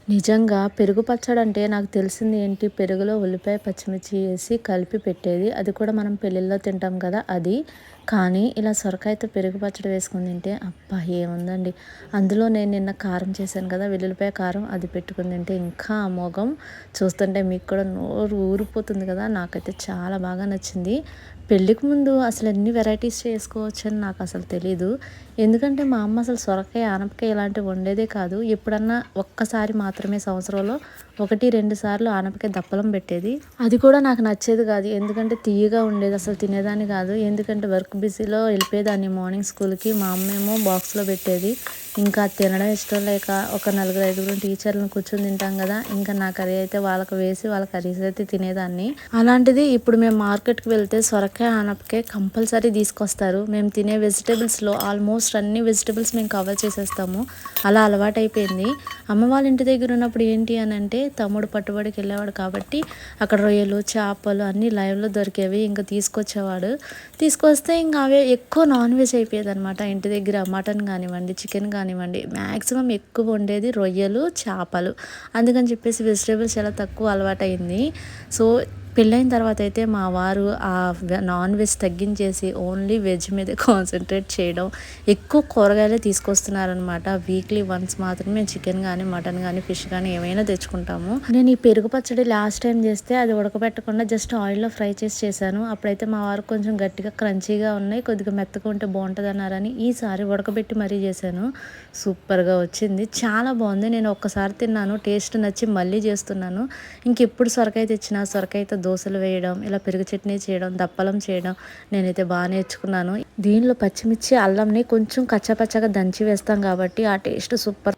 నిజంగా పెరుగు పచ్చడి అంటే నాకు తెలిసింది ఏంటి, పెరుగులో ఉల్లిపాయ పచ్చిమిర్చి వేసి కలిపి పెట్టేది. అది కూడా మనం పెళ్ళిళ్ళలో తింటాం కదా అది. కానీ ఇలా సొరకాయతో పెరుగు పచ్చడి వేసుకుని తింటే అబ్బా ఏముందండి. అందులో నేను నిన్న కారం చేశాను కదా, వెల్లుల్లిపాయ కారం, అది పెట్టుకుని తింటే ఇంకా అమోఘం. చూస్తుంటే మీకు కూడా నోరు ఊరిపోతుంది కదా. నాకైతే చాలా బాగా నచ్చింది. పెళ్ళికి ముందు అసలు ఎన్ని వెరైటీస్ చేసుకోవచ్చని నాకు అసలు తెలీదు. ఎందుకంటే మా అమ్మ అసలు సొరకాయ ఆనపకాయ ఇలాంటివి వండేదే కాదు. ఎప్పుడన్నా ఒక్కసారి మాత్రమే సంవత్సరంలో 1, 2 సార్లు ఆనపకాయ దప్పలం పెట్టేది. అది కూడా నాకు నచ్చేది కాదు. ఎందుకంటే తియ్యగా ఉండేది, అసలు తినేదాన్ని కాదు. ఎందుకంటే వర్క్ బిజీలో వెళ్ళిపోయేదాన్ని మార్నింగ్ స్కూల్కి. మా అమ్మ ఏమో బాక్స్లో పెట్టేది. ఇంకా తినడం ఇష్టం లేక ఒక 4, 5 టీచర్లను కూర్చొని తింటాం కదా, ఇంకా నా కర్రీ అయితే వాళ్ళకి వేసి వాళ్ళ కర్రీస్ అయితే తినేదాన్ని. అలాంటిది ఇప్పుడు మేము మార్కెట్కి వెళ్తే సొరకాయ ఆనపకాయ కంపల్సరీ తీసుకొస్తారు. మేము తినే వెజిటేబుల్స్లో ఆల్మోస్ట్ అన్ని వెజిటేబుల్స్ మేము కవర్ చేసేస్తాము. అలా అలవాటైపోయింది. అమ్మ వాళ్ళ ఇంటి దగ్గర ఉన్నప్పుడు ఏంటి అని అంటే, తమ్ముడు పట్టుబడికి వెళ్ళేవాడు కాబట్టి అక్కడ రొయ్యలు చేపలు అన్నీ లైవ్లో దొరికేవి. ఇంకా తీసుకొస్తే ఇంకా అవే ఎక్కువ నాన్ వెజ్ అయిపోయేది అనమాట. ఇంటి దగ్గర మటన్ కానివ్వండి, చికెన్ కానివ్వండి, మ్యాక్సిమం ఎక్కువ వండేది రొయ్యలు చేపలు. అందుకని చెప్పేసి వెజిటేబుల్స్ చాలా తక్కువ అలవాటైంది. సో పెళ్ళైన తర్వాత అయితే మా వారు ఆ నాన్ వెజ్ తగ్గించేసి ఓన్లీ వెజ్ మీద కాన్సన్ట్రేట్ చేయడం, ఎక్కువ కూరగాయలే తీసుకొస్తున్నారనమాట. వీక్లీ వన్స్ మాత్రమే చికెన్ కానీ మటన్ కానీ ఫిష్ కానీ ఏమైనా తెచ్చుకుంటాము. నేను ఈ పెరుగు పచ్చడి లాస్ట్ టైం చేస్తే అది ఉడకబెట్టకుండా జస్ట్ ఆయిల్లో ఫ్రై చేశాను. అప్పుడైతే మా వారు కొంచెం గట్టిగా క్రంచీగా ఉన్నాయి, కొద్దిగా మెత్తగా ఉంటే బాగుంటుంది అన్నారని ఈసారి ఉడకబెట్టి మరీ చేశాను. సూపర్గా వచ్చింది, చాలా బాగుంది. నేను ఒక్కసారి తిన్నాను, టేస్ట్ నచ్చి మళ్ళీ చేస్తున్నాను. ఇంకెప్పుడు సొరకాయ తెచ్చినా సొరకాయతో దోశలు వేయడం, ఇలా పెరుగు చట్నీ చేయడం, దప్పలం చేయడం నేనైతే బాగా నేర్చుకున్నాను. దీనిలో పచ్చిమిర్చి అల్లంని కొంచెం కచ్చాపచ్చగా దంచి వేస్తాం కాబట్టి ఆ టేస్ట్ సూపర్.